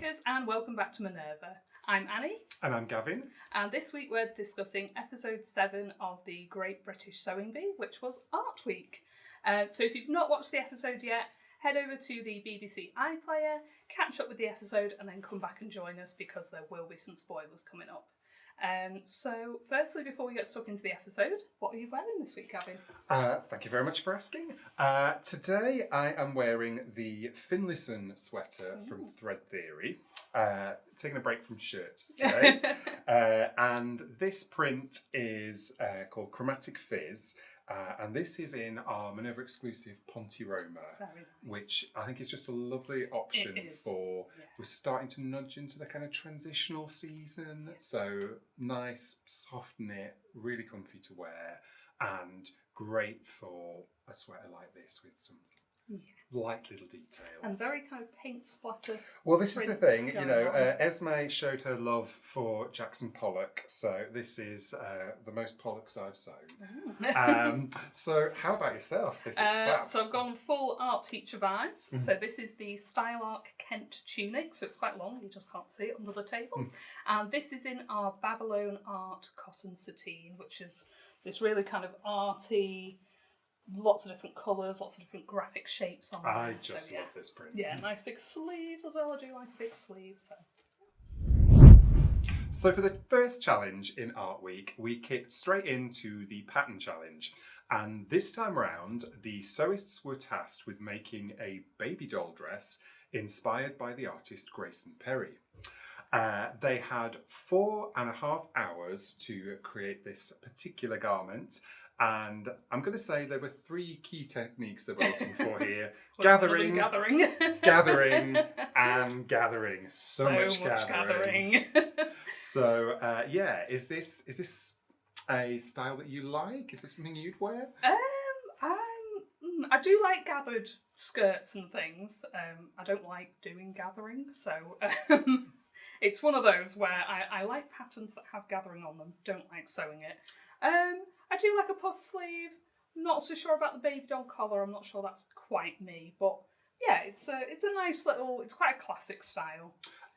makers, and welcome back to Minerva. I'm Annie. And I'm Gavin. And this week we're discussing episode 7 of the Great British Sewing Bee, which was Art Week. So if you've not watched the episode yet, head over to the BBC iPlayer, catch up with the episode, and then come back and join us because there will be some spoilers coming up. So firstly, before we get stuck into the episode, what are you wearing this week, Gavin? Thank you very much for asking. Today I am wearing the Finlayson sweater from Thread Theory. Taking a break from shirts today. And this print is called Chromatic Fizz. And this is in our Minerva exclusive Ponte Roma, which I think is just a lovely option for, we're starting to nudge into the kind of transitional season. So nice, soft knit, really comfy to wear, and great for a sweater like this with some light little details. And very kind of paint splatter. Well, this is the thing, Esme showed her love for Jackson Pollock, so this is the most Pollocks I've sewn. So how about yourself? This is fab. So I've gone full art teacher vibes. Mm-hmm. So this is the Style Arc Kent tunic, so it's quite long, you just can't see it under the table. And this is in our Babylon Art cotton sateen, which is this really kind of arty, lots of different colours, lots of different graphic shapes on there. I just love this print. Yeah, nice big sleeves as well. I do like a big sleeve. So for the first challenge in Art Week, we kicked straight into the pattern challenge. And this time around, the sewists were tasked with making a baby doll dress inspired by the artist Grayson Perry. They had 4.5 hours to create this particular garment. And I'm going to say there were 3 key techniques that we're looking for here. gathering, and gathering. So much gathering. So, is this a style that you like? Is this something you'd wear? I do like gathered skirts and things. I don't like doing gathering, so it's one of those where I like patterns that have gathering on them. Don't like sewing it. I do like a puff sleeve. Not so sure about the baby doll collar. I'm not sure that's quite me, but yeah, it's a nice little. It's quite a classic style.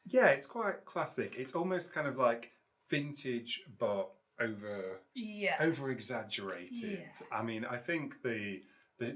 Yeah, it's quite classic. It's almost kind of like vintage, but over exaggerated. Yeah. I mean, I think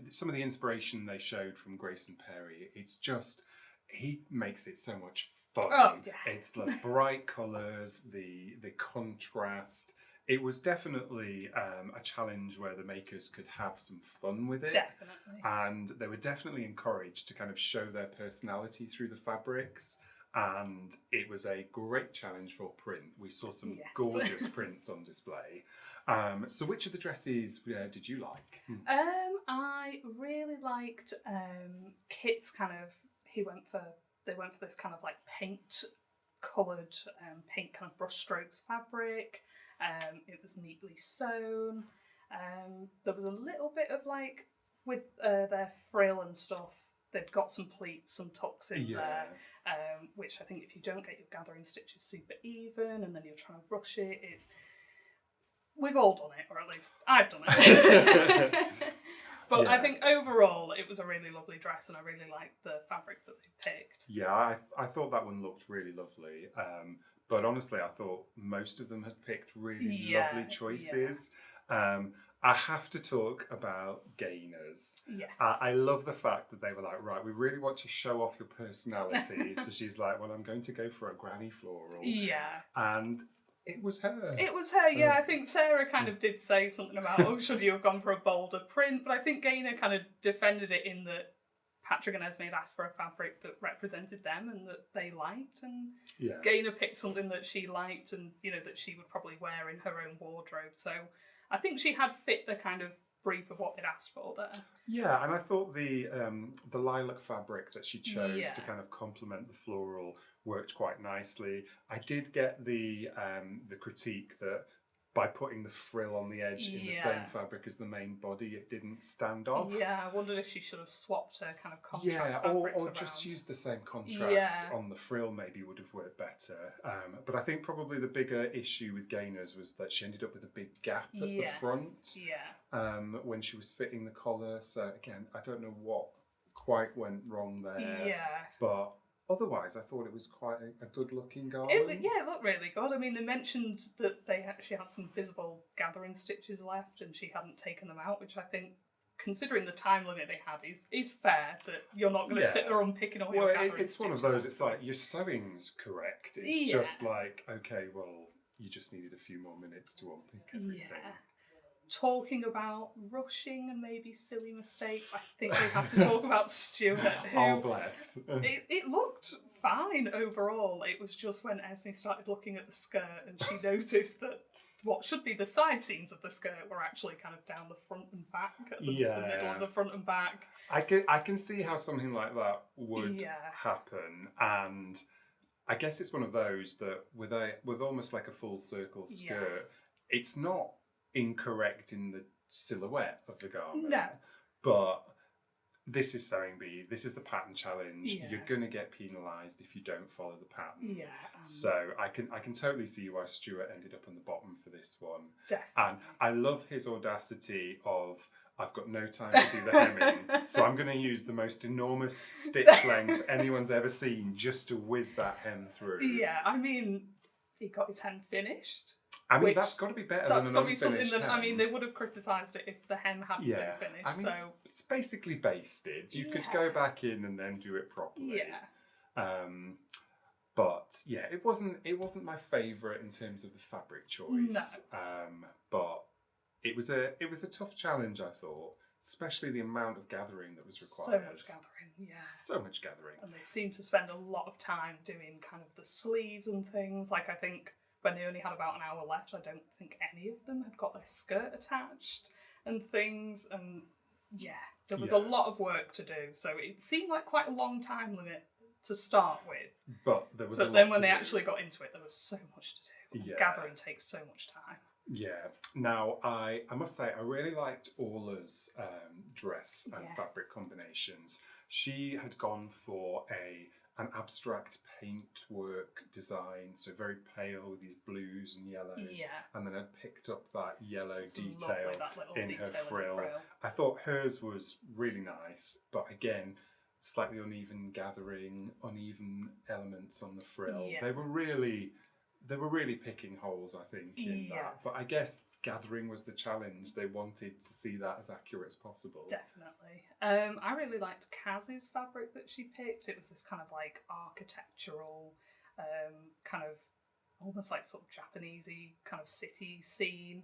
some of the inspiration they showed from Grayson Perry, it's just he makes it so much fun. Oh, yeah. It's the bright colours, the contrast. It was definitely a challenge where the makers could have some fun with it. Definitely. And they were definitely encouraged to kind of show their personality through the fabrics. And it was a great challenge for print. We saw some gorgeous prints on display. So which of the dresses did you like? I really liked Kit's kind of, they went for this kind of like paint coloured, paint kind of brush strokes fabric. It was neatly sewn. There was a little bit of like, with their frill and stuff, they'd got some pleats, some tucks in there, which I think if you don't get your gathering stitches super even and then you're trying to rush it, we've all done it, or at least I've done it. But I think overall it was a really lovely dress and I really liked the fabric that they picked. Yeah, I thought that one looked really lovely. But honestly, I thought most of them had picked really lovely choices. Yeah. I have to talk about gainers. Yes. I love the fact that they were like, right, we really want to show off your personality. So she's like, well, I'm going to go for a granny floral. Yeah. And it was her. It was her, yeah. I think Sarah kind of did say something about, should you have gone for a bolder print? But I think Gaynor kind of defended it in that Patrick and Esme had asked for a fabric that represented them and that they liked, and Gaynor picked something that she liked and that she would probably wear in her own wardrobe. So I think she had fit the kind of brief of what they'd asked for there. Yeah, and I thought the lilac fabric that she chose to kind of complement the floral worked quite nicely. I did get the critique that by putting the frill on the edge in the same fabric as the main body, it didn't stand off. Yeah, I wondered if she should have swapped her kind of contrast fabrics or just used the same contrast on the frill maybe would have worked better. But I think probably the bigger issue with Gaynors was that she ended up with a big gap at the front when she was fitting the collar. So again, I don't know what quite went wrong there. Yeah. But otherwise, I thought it was quite a good-looking garment. It looked really good. I mean, they mentioned that they actually had some visible gathering stitches left and she hadn't taken them out, which I think, considering the time limit they had, is fair, that you're not going to sit there unpicking all your gathering stitches. It's one of those, it's like, your sewing's correct. It's just like, okay, well, you just needed a few more minutes to unpick everything. Yeah. Talking about rushing and maybe silly mistakes, I think we have to talk about Stuart. Who, oh, bless. It looked fine overall. It was just when Esme started looking at the skirt and she noticed that what should be the side seams of the skirt were actually kind of down the front and back, at the middle of the front and back. I can see how something like that would happen, and I guess it's one of those that with almost like a full circle skirt, it's not incorrect in the silhouette of the garment. No. But this is sewing bee, this is the pattern challenge. Yeah. You're gonna get penalised if you don't follow the pattern. Yeah. So I can totally see why Stuart ended up on the bottom for this one. Definitely. And I love his audacity of, I've got no time to do the hemming, so I'm going to use the most enormous stitch length anyone's ever seen just to whiz that hem through. Yeah, I mean, he got his hem finished. I mean, that's got to be better than an unfinished something that, hem. I mean, they would have criticised it if the hem hadn't been finished. I mean, it's basically basted. You could go back in and then do it properly. Yeah. But yeah, it wasn't my favourite in terms of the fabric choice. No. But it was a tough challenge, I thought, especially the amount of gathering that was required. So much gathering, yeah. So much gathering. And they seemed to spend a lot of time doing kind of the sleeves and things. Like, I think when they only had about an hour left, I don't think any of them had got their skirt attached and things. And yeah, there was a lot of work to do. So it seemed like quite a long time limit to start with. But there was a lot then when to they do. actually got into it, there was so much to do. Yeah. Gathering takes so much time. Yeah. Now, I must say, I really liked Orla's dress and fabric combinations. She had gone for an abstract paintwork design, so very pale with these blues and yellows. Yeah. And then had picked up that yellow It's detail lovely, that little in detail her frill. frill. I thought hers was really nice, but again, slightly uneven gathering, uneven elements on the frill. Yeah. They were really picking holes, I think, in that. But I guess gathering was the challenge. They wanted to see that as accurate as possible. Definitely. I really liked Kaz's fabric that she picked. It was this kind of like architectural, kind of almost like sort of Japanesey kind of city scene.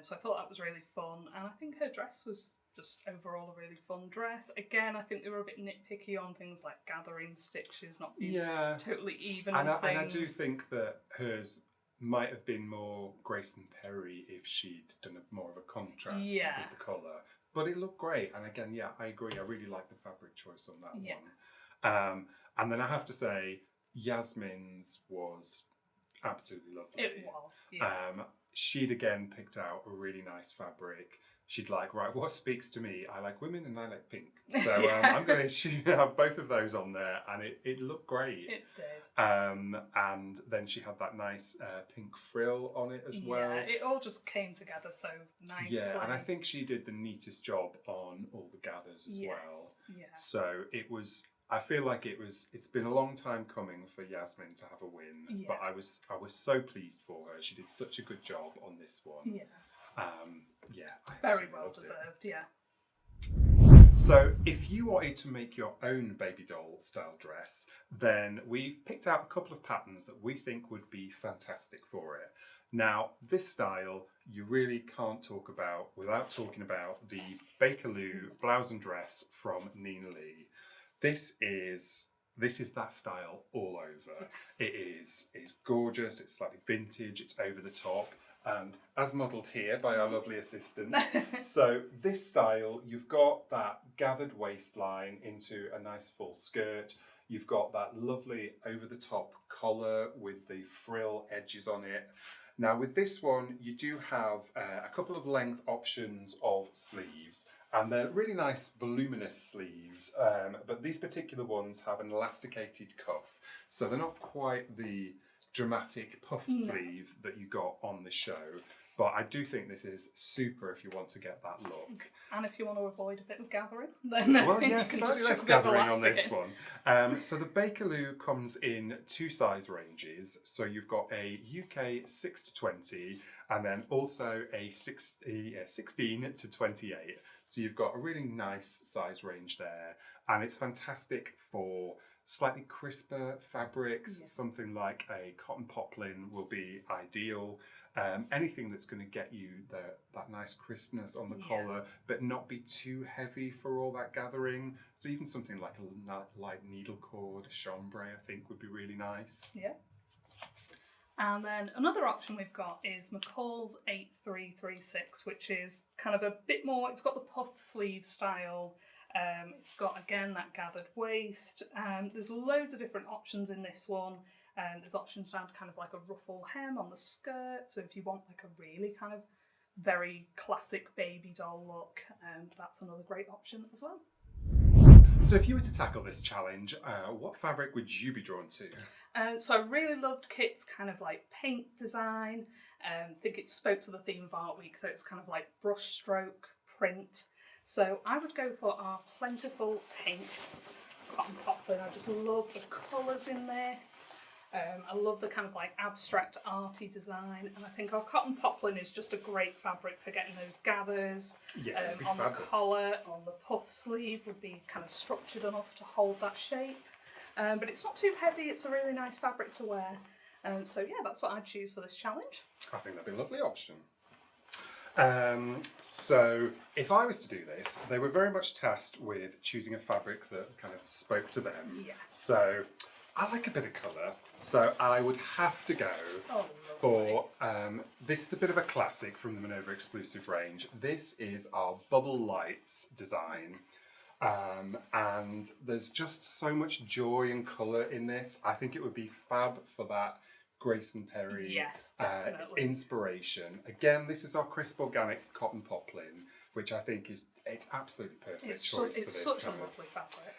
So I thought that was really fun. And I think her dress was just overall a really fun dress. Again, I think they were a bit nitpicky on things like gathering stitches not being totally even and and I do think that hers might have been more Grayson Perry if she'd done more of a contrast with the colour. But it looked great. And again, I agree. I really like the fabric choice on that one. And then I have to say, Yasmin's was absolutely lovely. It was, yeah. She'd again picked out a really nice fabric. She'd like, right, what speaks to me? I like women and I like pink. So I'm going to have both of those on there, and it looked great. It did. And then she had that nice pink frill on it as well. Yeah, it all just came together so nicely. Yeah, and I think she did the neatest job on all the gathers as well. Yeah. So I feel like it's been a long time coming for Yasmin to have a win, but I was so pleased for her. She did such a good job on this one. Yeah. I Very well deserved, yeah. So if you wanted to make your own baby doll style dress, then we've picked out a couple of patterns that we think would be fantastic for it. Now, this style you really can't talk about without talking about the Bakerloo blouse and dress from Nina Lee. This is that style all over. Yes. It's gorgeous, it's slightly vintage, it's over the top. And as modelled here by our lovely assistant. So this style, you've got that gathered waistline into a nice full skirt. You've got that lovely over-the-top collar with the frill edges on it. Now with this one, you do have a couple of length options of sleeves. And they're really nice voluminous sleeves, but these particular ones have an elasticated cuff. So they're not quite the dramatic puff sleeve that you got on the show, But I do think this is super if you want to get that look. And if you want to avoid a bit of gathering, then well, you yeah, can slightly just less chuck a bit of gathering on elastic this in. one. So the Bakerloo comes in 2 size ranges. So you've got a UK 6 to 20, and then also a 16 to 28. So you've got a really nice size range there, and it's fantastic for slightly crisper fabrics. Something like a cotton poplin will be ideal. Anything that's going to get you that nice crispness on the collar, but not be too heavy for all that gathering. So even something like a light needle cord chambray, I think, would be really nice. Yeah. And then another option we've got is McCall's 8336, which is kind of a bit more, it's got the puff sleeve style. It's got, again, that gathered waist. There's loads of different options in this one. There's options down to kind of like a ruffle hem on the skirt. So if you want like a really kind of very classic baby doll look, that's another great option as well. So if you were to tackle this challenge, what fabric would you be drawn to? So I really loved Kit's kind of like paint design. I think it spoke to the theme of Art Week, that it's kind of like brushstroke print. So I would go for our plentiful paints, cotton poplin. I just love the colours in this. I love the kind of like abstract arty design, and I think our cotton poplin is just a great fabric for getting those gathers. On the collar, on the puff sleeve would be kind of structured enough to hold that shape. But it's not too heavy, it's a really nice fabric to wear. So yeah, that's what I'd choose for this challenge. I think that'd be a lovely option. So if I was to do this, they were very much tasked with choosing a fabric that kind of spoke to them. Yeah. So I like a bit of colour, so I would have to go for, this is a bit of a classic from the Minerva exclusive range. This is our Bubble Lights design. And there's just so much joy and colour in this. I think it would be fab for that Grayson Perry inspiration. Again, this is our crisp organic cotton poplin, which I think it's absolutely perfect choice for this. It's such a lovely fabric.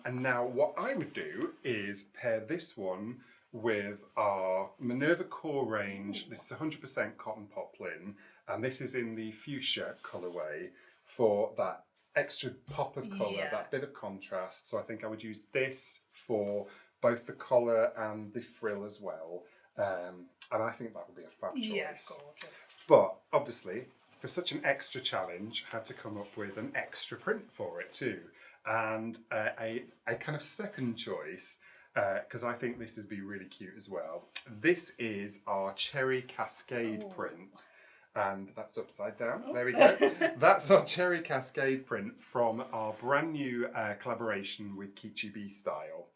And now what I would do is pair this one with our Minerva Core range. This is 100% cotton poplin, and this is in the fuchsia colourway for that extra pop of colour, that bit of contrast. So I think I would use this for both the collar and the frill as well. And I think that would be a fab choice. Yeah, gorgeous. But obviously, for such an extra challenge, I had to come up with an extra print for it too. And a kind of second choice, because I think this would be really cute as well. This is our Cherry Cascade print. And that's upside down. There we go. That's our Cherry Cascade print from our brand new collaboration with Kichi Bee Style.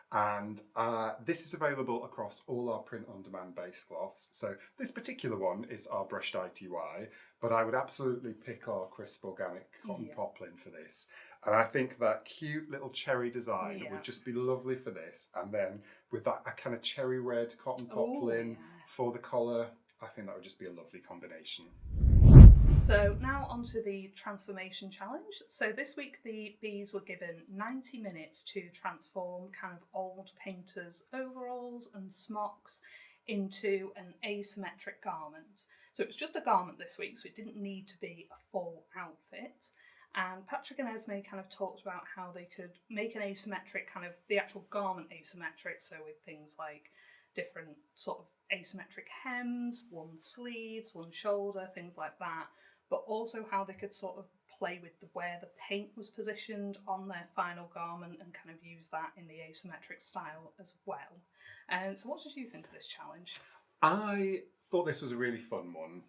And this is available across all our print-on-demand base cloths. So this particular one is our brushed ITY, but I would absolutely pick our crisp organic cotton poplin for this. And I think that cute little cherry design would just be lovely for this. And then with that kind of cherry red cotton poplin for the collar, I think that would just be a lovely combination. So now onto the transformation challenge. So this week the bees were given 90 minutes to transform kind of old painters' overalls and smocks into an asymmetric garment. So it was just a garment this week, so it didn't need to be a full outfit. And Patrick and Esme kind of talked about how they could make an asymmetric kind of, the actual garment asymmetric, so with things like different sort of asymmetric hems, one sleeves, one shoulder, things like that, but also how they could sort of play with where the paint was positioned on their final garment and kind of use that in the asymmetric style as well. So what did you think of this challenge? I thought this was a really fun one.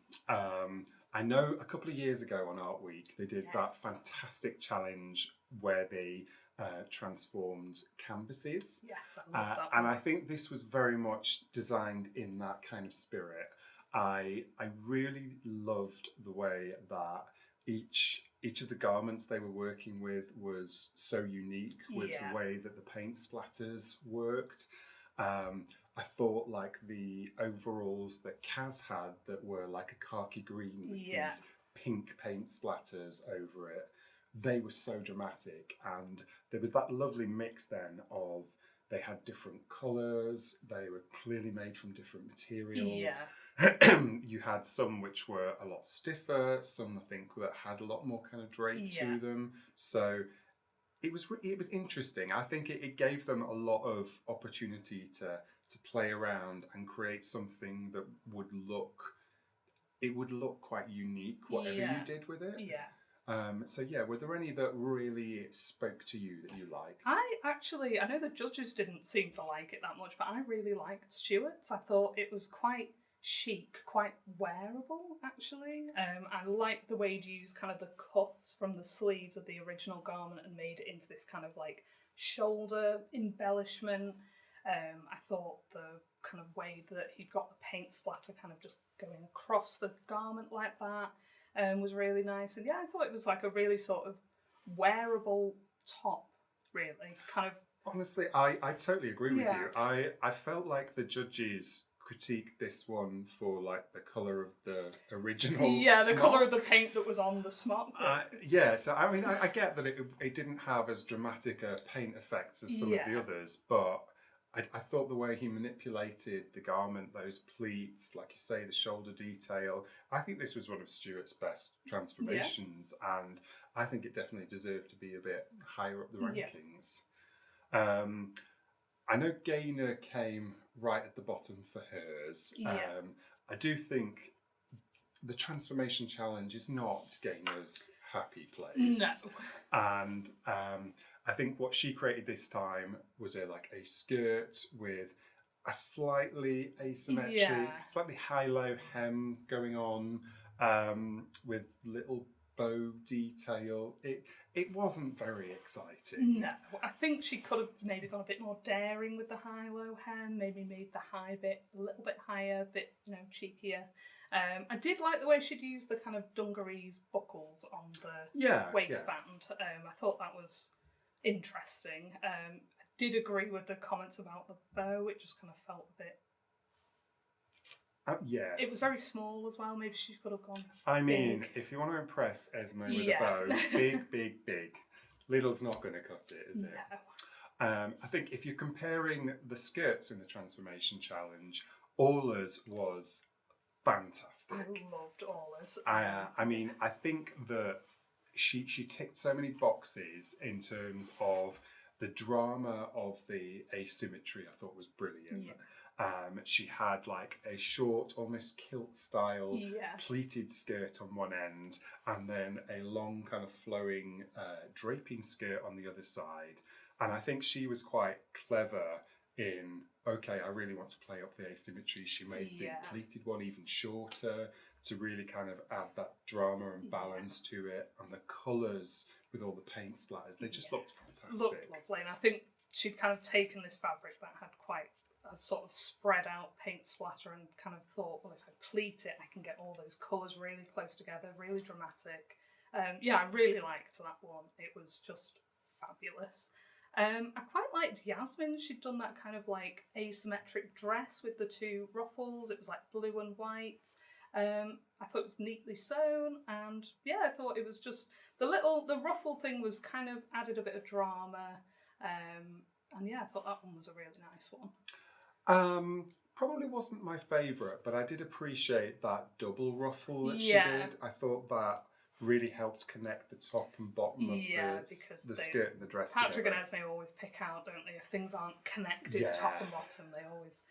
I know a couple of years ago on Art Week they did that fantastic challenge where they transformed canvases. Yes, I love that and one. I think this was very much designed in that kind of spirit. I really loved the way that each of the garments they were working with was so unique with the way that the paint splatters worked. I thought like the overalls that Kaz had that were like a khaki green with these pink paint splatters over it, they were so dramatic, and there was that lovely mix then of They had different colours. They were clearly made from different materials. Yeah. You had some which were a lot stiffer, some I think that had a lot more kind of drape to them. So it was interesting. I think it gave them a lot of opportunity to play around and create something that would look quite unique, whatever you did with it. Yeah. So yeah, were there any that really spoke to you that you liked? I know the judges didn't seem to like it that much, but I really liked Stuart's. I thought it was quite chic, quite wearable, actually. I liked the way he'd used kind of the cuffs from the sleeves of the original garment and made it into this kind of like shoulder embellishment. I thought the kind of way that he'd got the paint splatter kind of just going across the garment like that was really nice. And yeah, I thought it was like a really sort of wearable top, really. Kind of. Honestly, I totally agree with you. I felt like the judges critiqued this one for like the colour of the original the smock. colour of the paint that was on the smock. So I mean, I get that it didn't have as dramatic a paint effects as some of the others, but I thought the way he manipulated the garment, those pleats, like you say, the shoulder detail, I think this was one of Stuart's best transformations, and I think it definitely deserved to be a bit higher up the rankings. I know Gaynor came right at the bottom for hers. I do think the transformation challenge is not Gaynor's happy place. No. And I think what she created this time was a skirt with a slightly asymmetric, slightly high-low hem going on, with little bow detail. It wasn't very exciting. No, I think she could have maybe gone a bit more daring with the high-low hem, maybe made the high bit a little bit higher, a bit, cheekier. I did like the way she'd used the kind of dungarees buckles on the waistband. I thought that was interesting. I did agree with the comments about the bow. It just kind of felt a bit... It was very small as well. Maybe she could have gone big. If you want to impress Esme with a bow, big. Lidl's not going to cut it, is it? No. I think if you're comparing the skirts in the transformation challenge, Orla's was fantastic. I loved Orla's. I think that she ticked so many boxes in terms of the drama of the asymmetry. I thought was brilliant. She had like a short, almost kilt style pleated skirt on one end, and then a long kind of flowing draping skirt on the other side. And I think she was quite clever in, okay, I really want to play up the asymmetry. She made the pleated one even shorter to really kind of add that drama and balance to it. And the colours with all the paint splatters, they just looked fantastic. Looked lovely. And I think she'd kind of taken this fabric that had quite a sort of spread out paint splatter and kind of thought, well, if I pleat it, I can get all those colours really close together, really dramatic. I really liked that one. It was just fabulous. I quite liked Yasmin's. She'd done that kind of like asymmetric dress with the two ruffles. It was like blue and white. I thought it was neatly sewn, and I thought it was just the ruffle thing was kind of added a bit of drama. I thought that one was a really nice one. Probably wasn't my favourite, but I did appreciate that double ruffle that she did. I thought that really helped connect the top and bottom of the skirt and the dress Patrick together. and Esme always pick out, don't they? If things aren't connected top and bottom, they always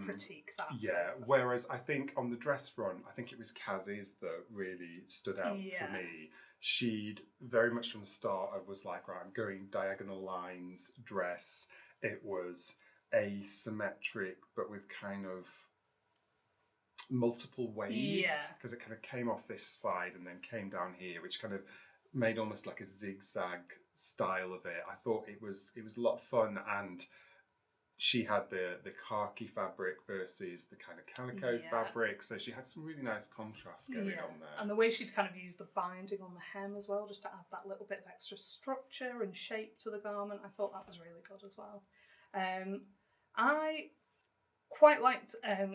critique that. Whereas I think on the dress front, I think it was Kaz's that really stood out for me. She'd very much from the start, I was like, right, I'm going diagonal lines dress. It was asymmetric, but with kind of multiple waves, because it kind of came off this side and then came down here, which kind of made almost like a zigzag style of it. I thought it was a lot of fun, and she had the khaki fabric versus the kind of calico fabric, so she had some really nice contrast going on there. And the way she'd kind of used the binding on the hem as well, just to add that little bit of extra structure and shape to the garment, I thought that was really good as well. Quite liked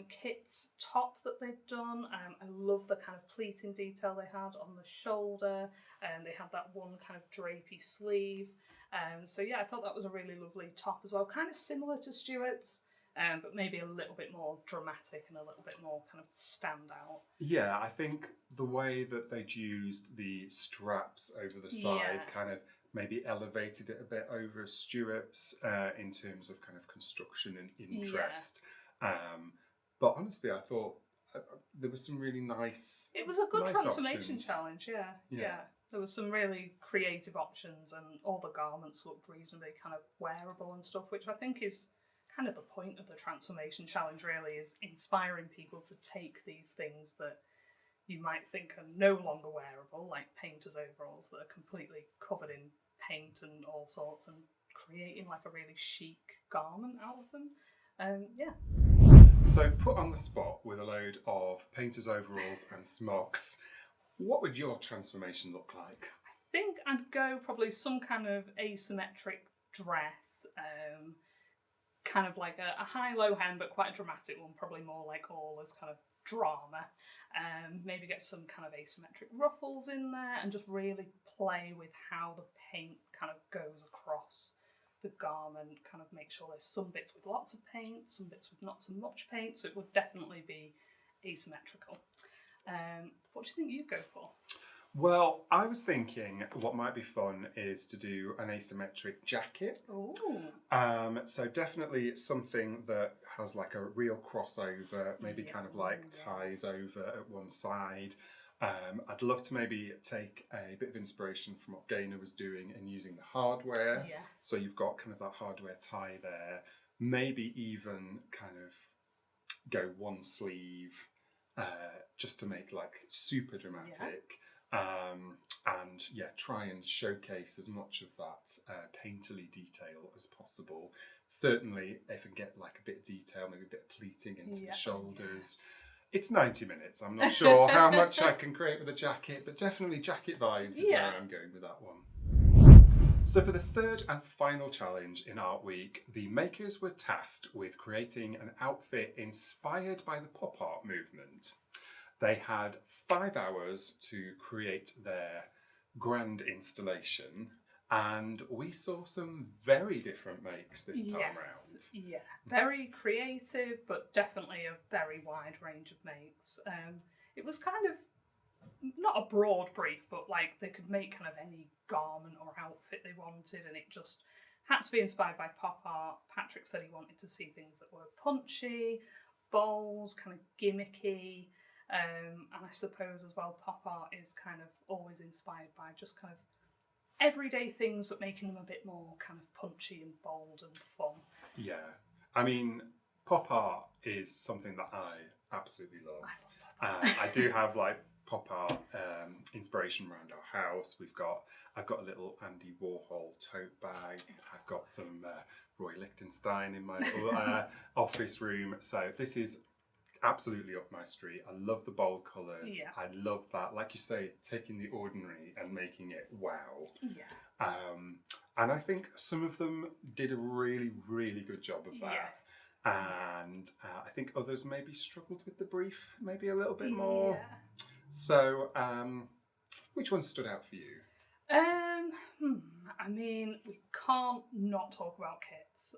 Kit's top that they'd done. I love the kind of pleating detail they had on the shoulder, and they had that one kind of drapey sleeve. So yeah, I thought that was a really lovely top as well, kind of similar to Stuart's, but maybe a little bit more dramatic and a little bit more kind of stand out. Yeah, I think the way that they'd used the straps over the side kind of maybe elevated it a bit over Stuart's in terms of kind of construction and interest. But honestly, I thought there was some really nice. It was a good transformation options. challenge, yeah. There was some really creative options, and all the garments looked reasonably kind of wearable and stuff, which I think is kind of the point of the transformation challenge, really, is inspiring people to take these things that you might think are no longer wearable, like painters' overalls that are completely covered in paint and all sorts, and creating like a really chic garment out of them. So, put on the spot with a load of painters' overalls and smocks, what would your transformation look like? I think I'd go probably some kind of asymmetric dress, kind of like a high-low hem, but quite a dramatic one, probably more like all as kind of drama. Maybe get some kind of asymmetric ruffles in there and just really play with how the paint kind of goes across the garment, kind of make sure there's some bits with lots of paint, some bits with not so much paint, so it would definitely be asymmetrical. What do you think you'd go for? Well, I was thinking what might be fun is to do an asymmetric jacket. Ooh. So definitely something that has like a real crossover, maybe kind of like ties over at one side. I'd love to maybe take a bit of inspiration from what Gaynor was doing and using the hardware. Yes. So you've got kind of that hardware tie there. Maybe even kind of go one sleeve just to make like super dramatic. And try and showcase as much of that painterly detail as possible. Certainly, if I can get like a bit of detail, maybe a bit of pleating into the shoulders. It's 90 minutes. I'm not sure how much I can create with a jacket, but definitely jacket vibes is where I'm going with that one. So for the third and final challenge in Art Week, the makers were tasked with creating an outfit inspired by the pop art movement. They had 5 hours to create their grand installation, and we saw some very different makes this time round. Yeah, very creative, but definitely a very wide range of makes. It was kind of not a broad brief, but like they could make kind of any garment or outfit they wanted, and it just had to be inspired by pop art. Patrick said he wanted to see things that were punchy, bold, kind of gimmicky. And I suppose as well, pop art is kind of always inspired by just kind of everyday things, but making them a bit more kind of punchy and bold and fun. Yeah, I mean, pop art is something that I absolutely love. I love pop art. I do have like pop art inspiration around our house. I've got a little Andy Warhol tote bag. I've got some Roy Lichtenstein in my little office room. So this is absolutely up my street. I love the bold colours. Yeah. I love that, like you say, taking the ordinary and making it wow. Yeah. And I think some of them did a really, really good job of that. Yes. And I think others maybe struggled with the brief, maybe a little bit more. Yeah. So, which one stood out for you? I mean, we can't not talk about Kit's.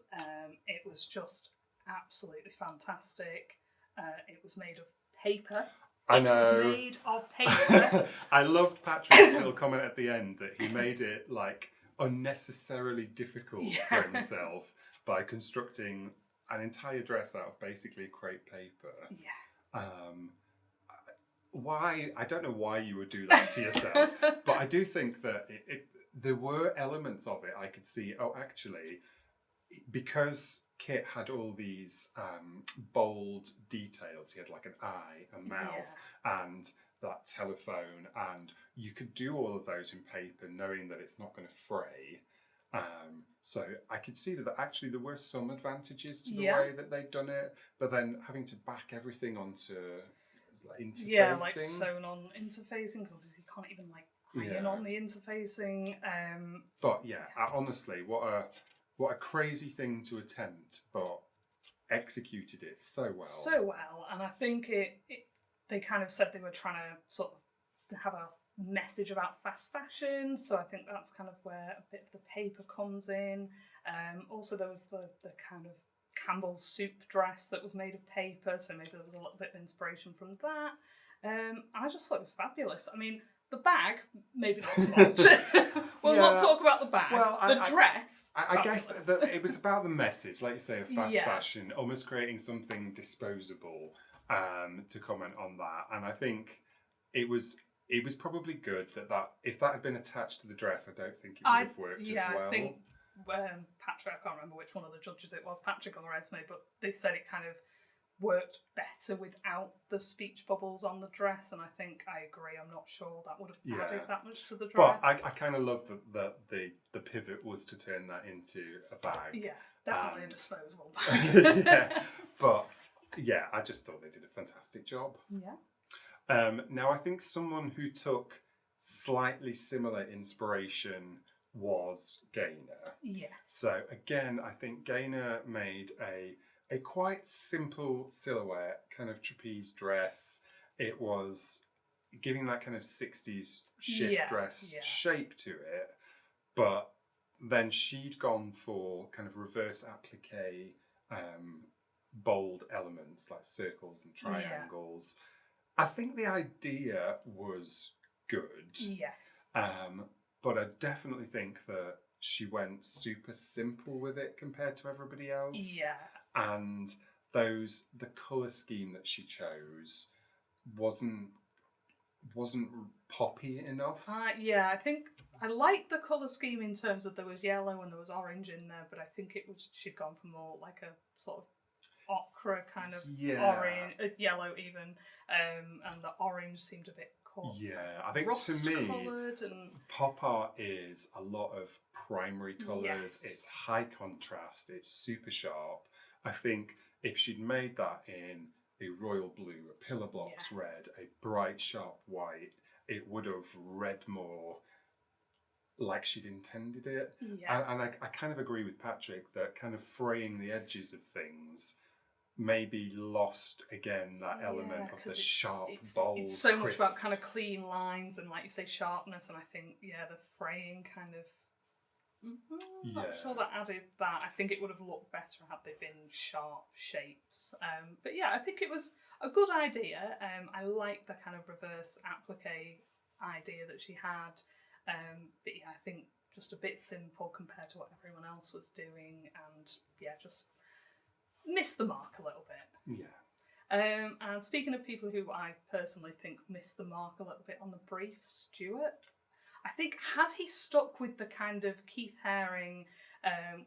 It was just absolutely fantastic. It was made of paper. I know. It was made of paper. I loved Patrick's little comment at the end that he made it like unnecessarily difficult for himself by constructing an entire dress out of basically crepe paper. Yeah. Why? I don't know why you would do that to yourself, but I do think that there were elements of it I could see. Oh, actually, because Kit had all these bold details. He had like an eye, a mouth, and that telephone, and you could do all of those in paper knowing that it's not going to fray. So I could see that actually there were some advantages to the way that they'd done it, but then having to back everything onto interfacing. Yeah, like sewn on interfacing, because obviously you can't even like iron on the interfacing. But honestly, what a crazy thing to attempt, but executed it so well. So well, and I think they kind of said they were trying to sort of have a message about fast fashion, so I think that's kind of where a bit of the paper comes in. Also, there was the kind of Campbell's soup dress that was made of paper, so maybe there was a little bit of inspiration from that. And I just thought it was fabulous. I mean, the bag, maybe not so much. We'll not talk about the bag. Well, the dress. I guess that it was about the message, like you say, of fast fashion, almost creating something disposable to comment on that. And I think it was probably good that if that had been attached to the dress, I don't think it would have worked as well. I think Patrick, I can't remember which one of the judges it was, Patrick or Esme, but they said it kind of worked better without the speech bubbles on the dress, and I think I agree. I'm not sure that would have added that much to the dress. But I kind of love that the pivot was to turn that into a bag. Yeah, definitely a disposable bag. But I just thought they did a fantastic job. Yeah. Now I think someone who took slightly similar inspiration was Gaynor. Yeah. So again, I think Gaynor made a quite simple silhouette, kind of trapeze dress. It was giving that kind of 60s shift dress shape to it, but then she'd gone for kind of reverse applique, bold elements like circles and triangles. I think the idea was good. Yes. But I definitely think that she went super simple with it compared to everybody else. Yeah. And the colour scheme that she chose wasn't poppy enough. I think I liked the colour scheme in terms of there was yellow and there was orange in there, but I think she'd gone for more like a sort of ochre kind of orange, yellow even, and the orange seemed a bit coarse. Yeah, I think to me, and pop art is a lot of primary colours. Yes. It's high contrast. It's super sharp. I think if she'd made that in a royal blue, a pillar box red, a bright sharp white, it would have read more like she'd intended it. Yeah. And I kind of agree with Patrick that kind of fraying the edges of things maybe lost again that element of the sharp, bold, it's so crisp. much about kind of clean lines and, like you say, sharpness, and I think the fraying kind of not sure that added that. I think it would have looked better had they been sharp shapes. But I think it was a good idea. I like the kind of reverse applique idea that she had. But I think just a bit simple compared to what everyone else was doing, and just missed the mark a little bit. Yeah. And speaking of people who I personally think missed the mark a little bit on the brief, Stuart. I think had he stuck with the kind of Keith Haring,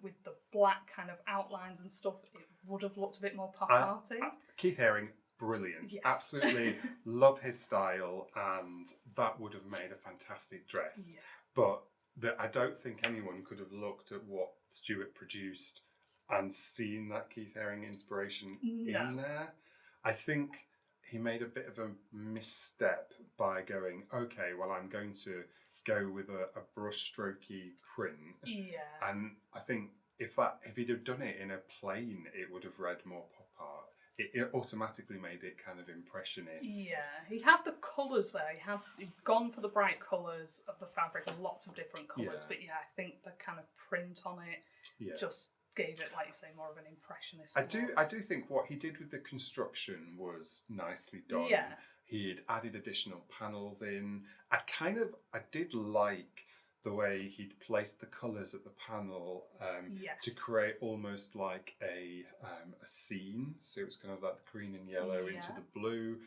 with the black kind of outlines and stuff, it would have looked a bit more pop arty. Keith Haring, brilliant. Yes. Absolutely love his style, and that would have made a fantastic dress. Yeah. But I don't think anyone could have looked at what Stuart produced and seen that Keith Haring inspiration in there. I think he made a bit of a misstep by going, okay, well, I'm going to go with a brushstrokey print. Yeah. And I think if he'd have done it in a plain, it would have read more pop art. It automatically made it kind of impressionist. Yeah, he had the colours there. He'd gone for the bright colours of the fabric and lots of different colours. But I think the kind of print on it just gave it, like you say, more of an impressionist. I do think what he did with the construction was nicely done. Yeah. He had added additional panels in. I did like the way he'd placed the colours at the panel to create almost like a scene. So it was kind of like the green and yellow into the blue.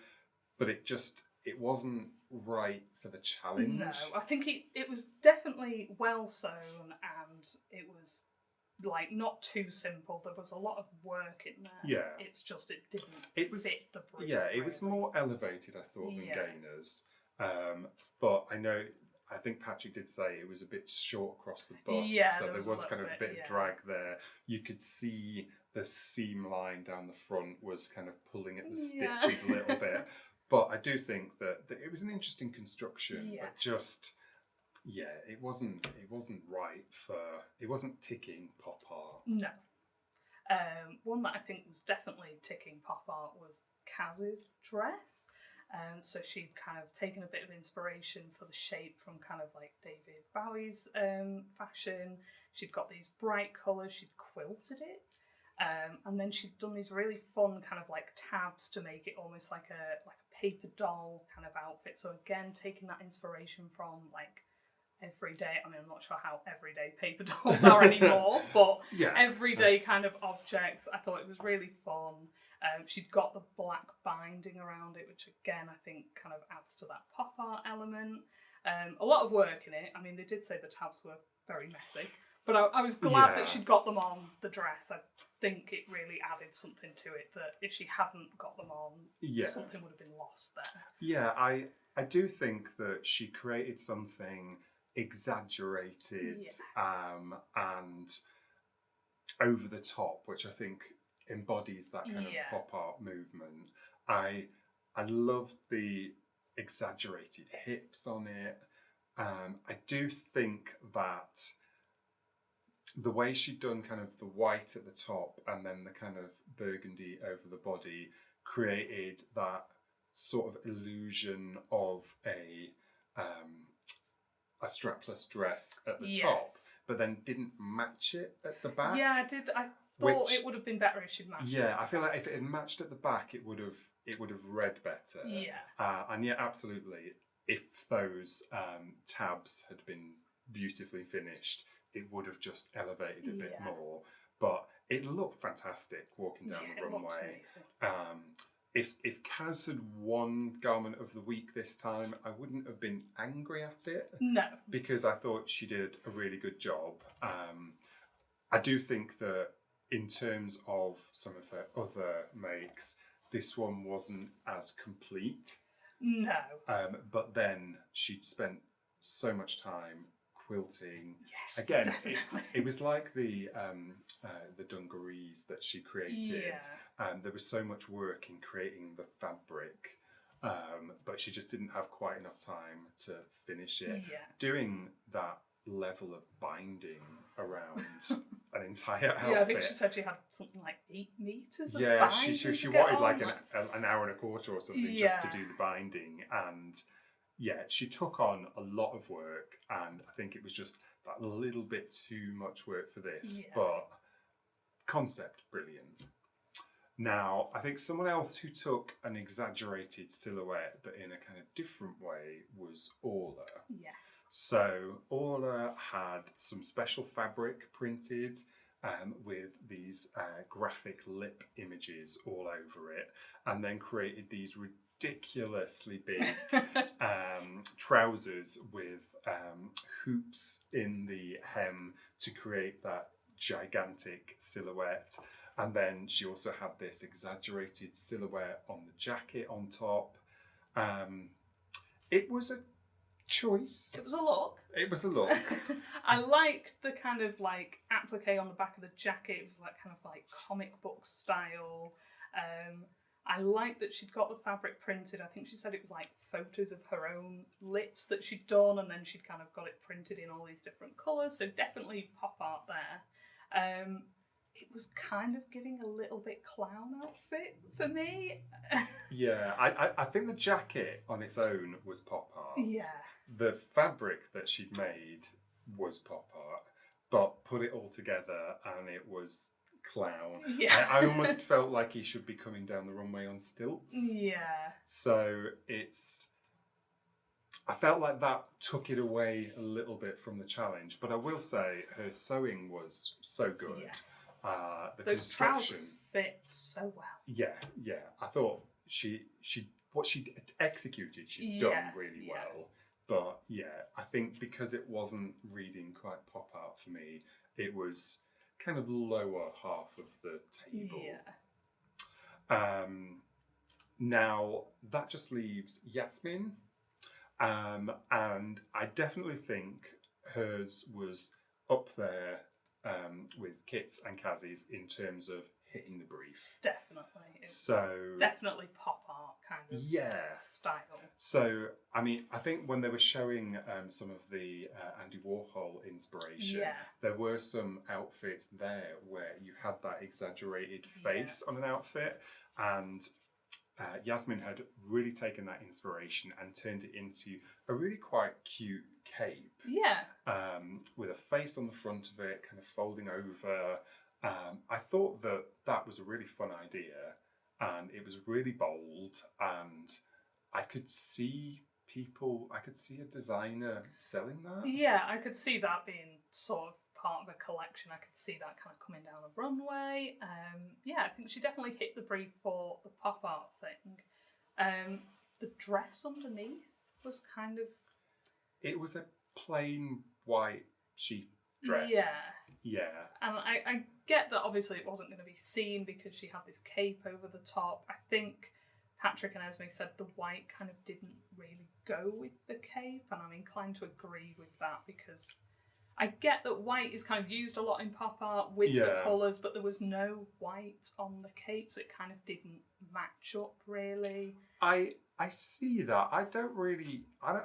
But it wasn't right for the challenge. No, I think it was definitely well sewn, and it was like not too simple. There was a lot of work in there. Yeah. It's just it didn't fit the brief. Yeah, it was more elevated, I thought, than Gaynor's. But I think Patrick did say it was a bit short across the bust. Yeah, so there was kind of a bit of drag there. You could see the seam line down the front was kind of pulling at the stitches a little bit. But I do think that it was an interesting construction, but just it wasn't right it wasn't ticking pop art. No. One that I think was definitely ticking pop art was Kaz's dress. So she'd kind of taken a bit of inspiration for the shape from kind of like David Bowie's fashion. She'd got these bright colours, she'd quilted it. And then she'd done these really fun kind of like tabs to make it almost like a paper doll kind of outfit. So again, taking that inspiration from like everyday, I mean, I'm not sure how everyday paper dolls are anymore, but everyday kind of objects. I thought it was really fun. She'd got the black binding around it, which again, I think kind of adds to that pop art element. A lot of work in it. I mean, they did say the tabs were very messy, but I was glad that she'd got them on the dress. I think it really added something to it that if she hadn't got them on, something would have been lost there. Yeah, I do think that she created something exaggerated and over the top, which I think embodies that kind of pop art movement. I loved the exaggerated hips on it. I do think that the way she'd done kind of the white at the top and then the kind of burgundy over the body created that sort of illusion of a strapless dress at the top, but then didn't match it at the back. Yeah, I did. I thought it would have been better if she'd matched it. Yeah, I feel like if it had matched at the back, it would have read better. Yeah. And yeah, absolutely. If those tabs had been beautifully finished, it would have just elevated a bit more. But it looked fantastic walking down the runway. If Kaz had won Garment of the Week this time, I wouldn't have been angry at it. No. Because I thought she did a really good job. I do think that in terms of some of her other makes, this one wasn't as complete. No. But then she'd spent so much time quilting. Yes, again, definitely. it was like the dungarees that she created. There was so much work in creating the fabric, but she just didn't have quite enough time to finish it. Doing that level of binding around an entire outfit. Yeah, I think she said she had something like 8 meters of binding. She wanted like an hour and a quarter or something just to do the binding, and she took on a lot of work, and I think it was just that little bit too much work for this, but concept brilliant. Now, I think someone else who took an exaggerated silhouette but in a kind of different way was Orla. Yes. So Orla had some special fabric printed with these graphic lip images all over it, and then created these ridiculously big trousers with hoops in the hem to create that gigantic silhouette. And then she also had this exaggerated silhouette on the jacket on top. It was a choice. It was a look. It was a look. I liked the kind of like applique on the back of the jacket. It was like kind of like comic book style. I liked that she'd got the fabric printed. I think she said it was like photos of her own lips that she'd done, and then she'd kind of got it printed in all these different colours. So definitely pop art there. It was kind of giving a little bit clown outfit for me. Yeah, I think the jacket on its own was pop art. Yeah. The fabric that she'd made was pop art, but put it all together and it was clown. Yeah. I almost felt like he should be coming down the runway on stilts. Yeah. So I felt like that took it away a little bit from the challenge, but I will say her sewing was so good. Yes. The Those trousers fit so well. Yeah. I thought what she executed, she'd done really well. But I think because it wasn't reading quite pop art for me, it was kind of lower half of the table. Yeah. Now that just leaves Yasmin, and I definitely think hers was up there with Kit's and Kaz's in terms of hitting the brief. Definitely. So definitely pop art kind of Yeah. style. So, I mean, I think when they were showing some of the Andy Warhol inspiration, there were some outfits there where you had that exaggerated face on an outfit, and Yasmin had really taken that inspiration and turned it into a really quite cute cape. Yeah. With a face on the front of it, kind of folding over. I thought that was a really fun idea, and it was really bold, and I could see a designer selling that. Yeah, I could see that being sort of part of a collection. I could see that kind of coming down the runway. I think she definitely hit the brief for the pop art thing. The dress underneath was kind of... It was a plain white sheath dress. Yeah. And I get that obviously it wasn't going to be seen because she had this cape over the top. I think Patrick and Esme said the white kind of didn't really go with the cape, and I'm inclined to agree with that because I get that white is kind of used a lot in pop art with the colours, but there was no white on the cape, so it kind of didn't match up really. I see that. I don't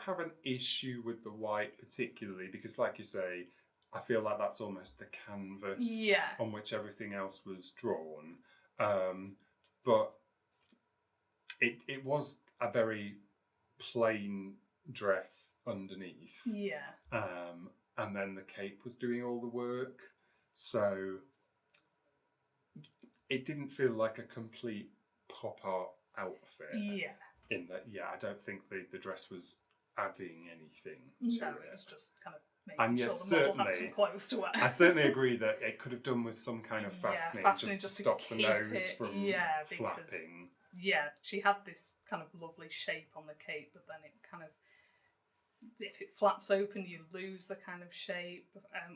have an issue with the white particularly because, like you say, I feel like that's almost the canvas on which everything else was drawn. But it was a very plain dress underneath. Yeah. And then the cape was doing all the work. So it didn't feel like a complete pop art outfit. Yeah. In that, I don't think the dress was adding anything to it. It was just kind of making sure the model had some clothes to wear. I certainly agree that it could have done with some kind of fastening just to stop the nose from flapping. Yeah, she had this kind of lovely shape on the cape, but then it kind of, if it flaps open, you lose the kind of shape.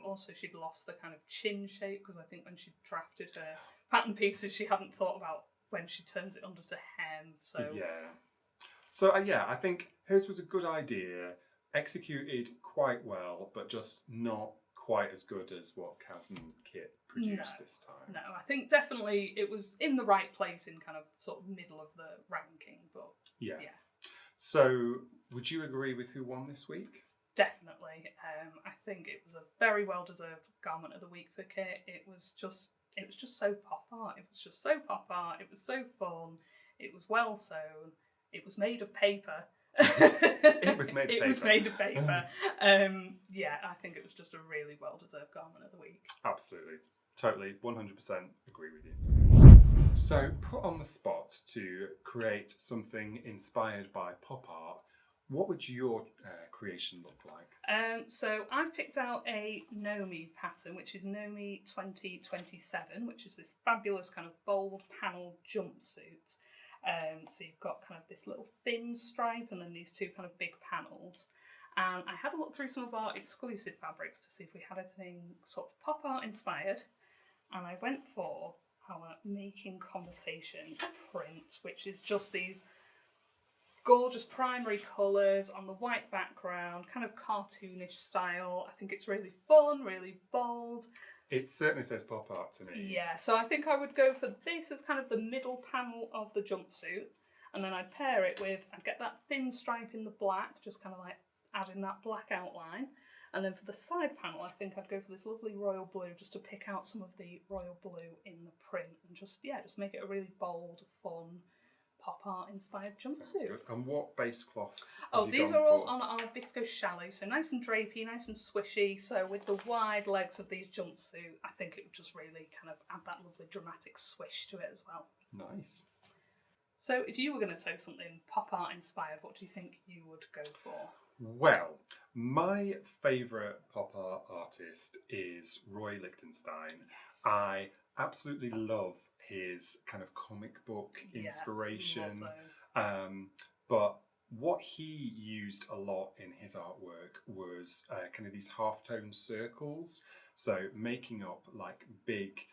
Also, she'd lost the kind of chin shape because I think when she drafted her pattern pieces, she hadn't thought about when she turns it under to hem. So I think hers was a good idea, executed quite well, but just not quite as good as what Kaz and Kit produced this time. No, I think definitely it was in the right place in kind of sort of middle of the ranking, but yeah. So, would you agree with who won this week? Definitely. I think it was a very well-deserved Garment of the Week for Kit. It was just so pop art. It was just so pop art. It was so fun. It was well sewn. It was made of paper. It was made of paper. It was made of paper. I think it was just a really well-deserved Garment of the Week. Absolutely. Totally, 100% agree with you. So, put on the spot to create something inspired by pop art, what would your creation look like? So I've picked out a Nomi pattern, which is Nomi 2027, which is this fabulous kind of bold panel jumpsuit. So you've got kind of this little thin stripe and then these two kind of big panels. And I had a look through some of our exclusive fabrics to see if we had anything sort of pop art inspired. And I went for our Making Conversation print, which is just these gorgeous primary colours on the white background, kind of cartoonish style. I think it's really fun, really bold. It certainly says pop art to me. Yeah, so I think I would go for this as kind of the middle panel of the jumpsuit, and then I'd pair it with, I'd get that thin stripe in the black, just kind of like adding that black outline. And then for the side panel, I think I'd go for this lovely royal blue just to pick out some of the royal blue in the print and just make it a really bold, fun, pop art inspired jumpsuit. Good. And what base cloth? These are all on our visco chalet, so nice and drapey, nice and swishy. So with the wide legs of these jumpsuit, I think it would just really kind of add that lovely dramatic swish to it as well. Nice. So if you were going to sew something pop art inspired, what do you think you would go for? Well, my favourite pop art artist is Roy Lichtenstein. Yes. I absolutely love his kind of comic book inspiration. But what he used a lot in his artwork was kind of these halftone circles. So making up like big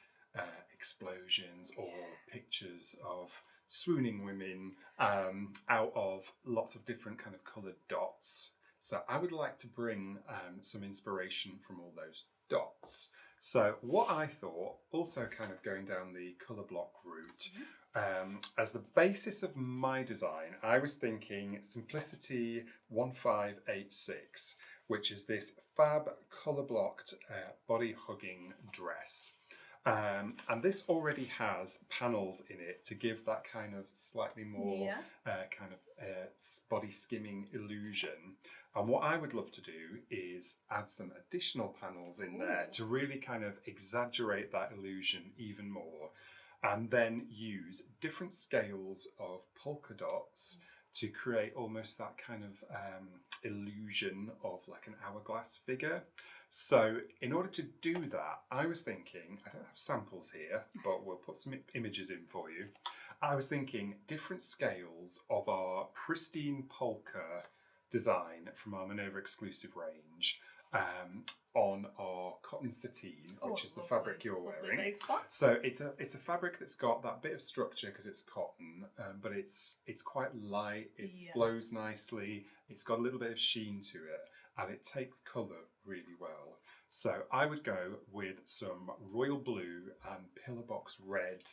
explosions or pictures of swooning women out of lots of different kind of coloured dots. So I would like to bring some inspiration from all those dots. So what I thought, also kind of going down the colour block route, as the basis of my design, I was thinking Simplicity 1586, which is this fab colour blocked body hugging dress. And this already has panels in it to give that kind of slightly more body skimming illusion. And what I would love to do is add some additional panels in there to really kind of exaggerate that illusion even more. And then use different scales of polka dots to create almost that kind of illusion of like an hourglass figure. So in order to do that, I was thinking, I don't have samples here, but we'll put some images in for you. I was thinking different scales of our pristine polka design from our Minerva exclusive range on our cotton sateen, which is the fabric you're wearing. So it's a fabric that's got that bit of structure because it's cotton, but it's quite light, it flows nicely, it's got a little bit of sheen to it, and it takes colour really well. So I would go with some royal blue and pillar box red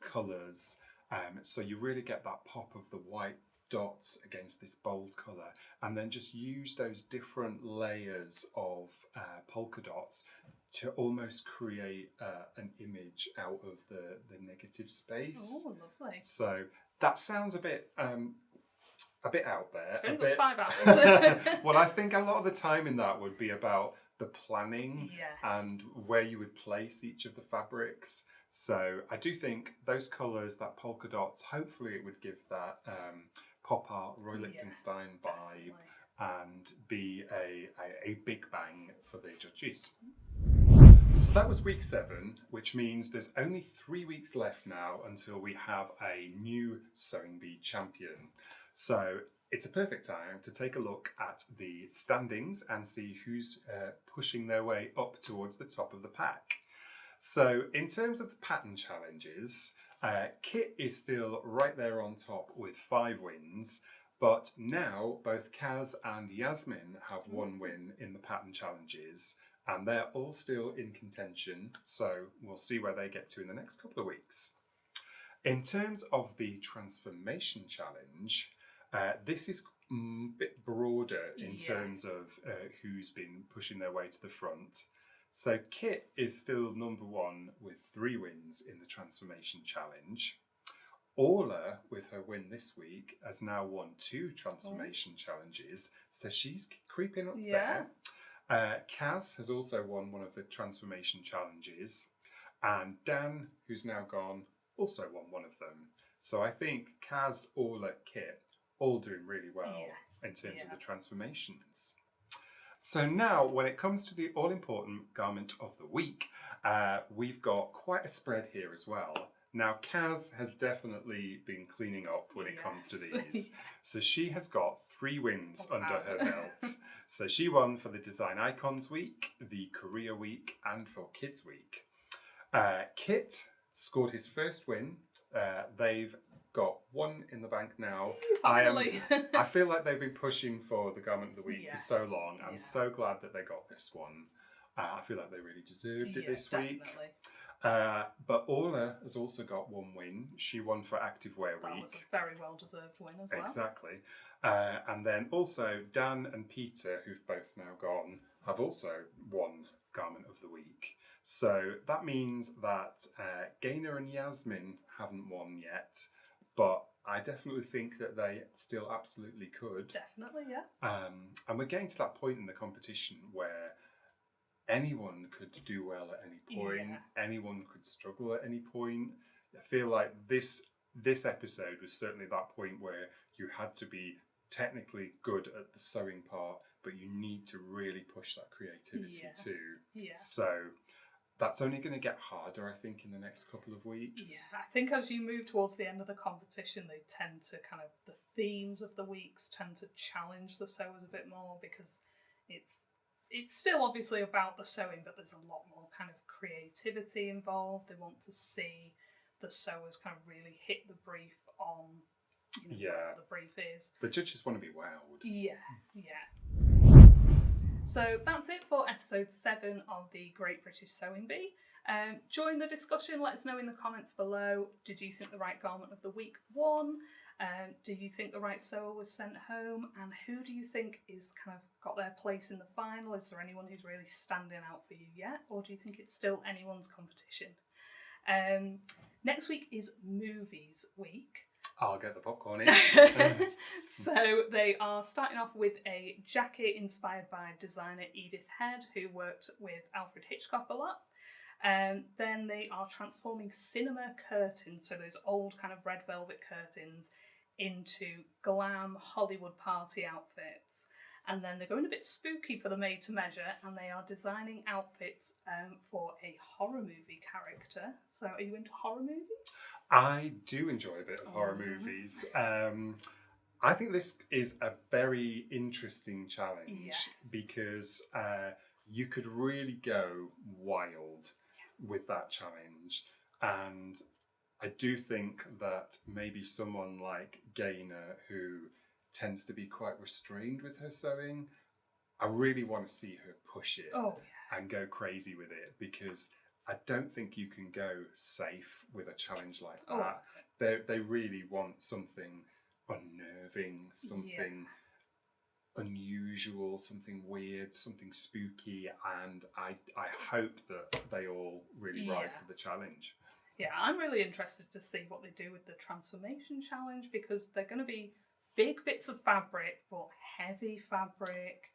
colours, so you really get that pop of the white dots against this bold colour, and then just use those different layers of polka dots to almost create an image out of the negative space. Oh, lovely. So that sounds a bit out there. Only got 5 hours. Well, I think a lot of the time in that would be about the planning and where you would place each of the fabrics. So I do think those colours, that polka dots, hopefully it would give that pop art Roy Lichtenstein vibe and be a big bang for the judges. So that was week 7, which means there's only 3 weeks left now until we have a new Sewing Bee champion. So it's a perfect time to take a look at the standings and see who's pushing their way up towards the top of the pack. So in terms of the pattern challenges, Kit is still right there on top with 5 wins, but now both Kaz and Yasmin have 1 win in the pattern challenges, and they're all still in contention, so we'll see where they get to in the next couple of weeks. In terms of the transformation challenge, this is a bit broader in terms of who's been pushing their way to the front. So Kit is still number 1 with 3 wins in the transformation challenge. Orla, with her win this week, has now won 2 transformation challenges, so she's creeping up there. Kaz has also won one of the transformation challenges, and Dan, who's now gone, also won one of them. So I think Kaz, Orla, Kit, all doing really well in terms of the transformations. So now, when it comes to the all-important garment of the week, we've got quite a spread here as well. Now, Kaz has definitely been cleaning up when it comes to these. So she has got 3 wins under her belt. So she won for the Design Icons Week, the Korea Week, and for Kids Week. Kit scored his first win. They've got 1 in the bank now. I feel like they've been pushing for the Garment of the Week for so long. I'm so glad that they got this one. I feel like they really deserved it this week. But Orla has also got 1 win. She won for Activewear Week. That was a very well-deserved win as well. Exactly. And then also Dan and Peter, who've both now gone, have also won Garment of the Week. So that means that Gaynor and Yasmin haven't won yet, but I definitely think that they still absolutely could. Definitely, yeah. And we're getting to that point in the competition where anyone could do well at any point. Anyone could struggle at any point. I feel like this episode was certainly that point where you had to be technically good at the sewing part, but you need to really push that creativity too. So that's only going to get harder, I think, in the next couple of weeks. Yeah, I think as you move towards the end of the competition, they tend to the themes of the weeks tend to challenge the sewers a bit more, because it's still obviously about the sewing, but there's a lot more kind of creativity involved. They want to see the sewers kind of really hit the brief on whatever the brief is. The judges want to be wowed. Yeah. So that's it for episode 7 of the Great British Sewing Bee. Join the discussion, let us know in the comments below. Did you think the right garment of the week won? Do you think the right sewer was sent home? And who do you think is kind of got their place in the final? Is there anyone who's really standing out for you yet? Or do you think it's still anyone's competition? Next week is Movies Week. I'll get the popcorn in. So they are starting off with a jacket inspired by designer Edith Head, who worked with Alfred Hitchcock a lot. Then they are transforming cinema curtains, so those old kind of red velvet curtains, into glam Hollywood party outfits. And then they're going a bit spooky for the made to measure, and they are designing outfits for a horror movie character. So are you into horror movies? I do enjoy a bit of horror movies. I think this is a very interesting challenge because you could really go wild with that challenge. And I do think that maybe someone like Gaynor, who tends to be quite restrained with her sewing, I really want to see her push it and go crazy with it, because I don't think you can go safe with a challenge like that. They really want something unnerving, something unusual, something weird, something spooky, and I hope that they all really rise to the challenge. Yeah, I'm really interested to see what they do with the transformation challenge, because they're going to be big bits of fabric, but heavy fabric.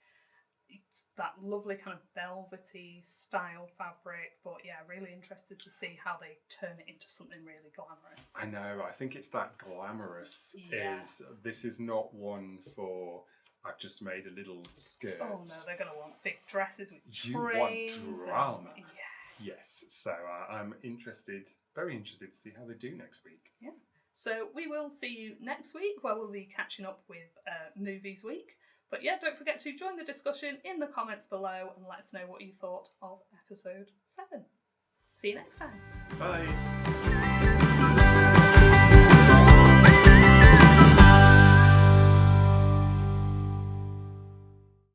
It's that lovely kind of velvety style fabric, but really interested to see how they turn it into something really glamorous. I know, I think it's that glamorous this is not one for I've just made a little skirt. Oh no, they're going to want big dresses with trains. You want drama. Yes, so I'm very interested to see how they do next week. Yeah. So we will see you next week, where we'll be catching up with Movies Week. But don't forget to join the discussion in the comments below and let us know what you thought of episode 7. See you next time. Bye.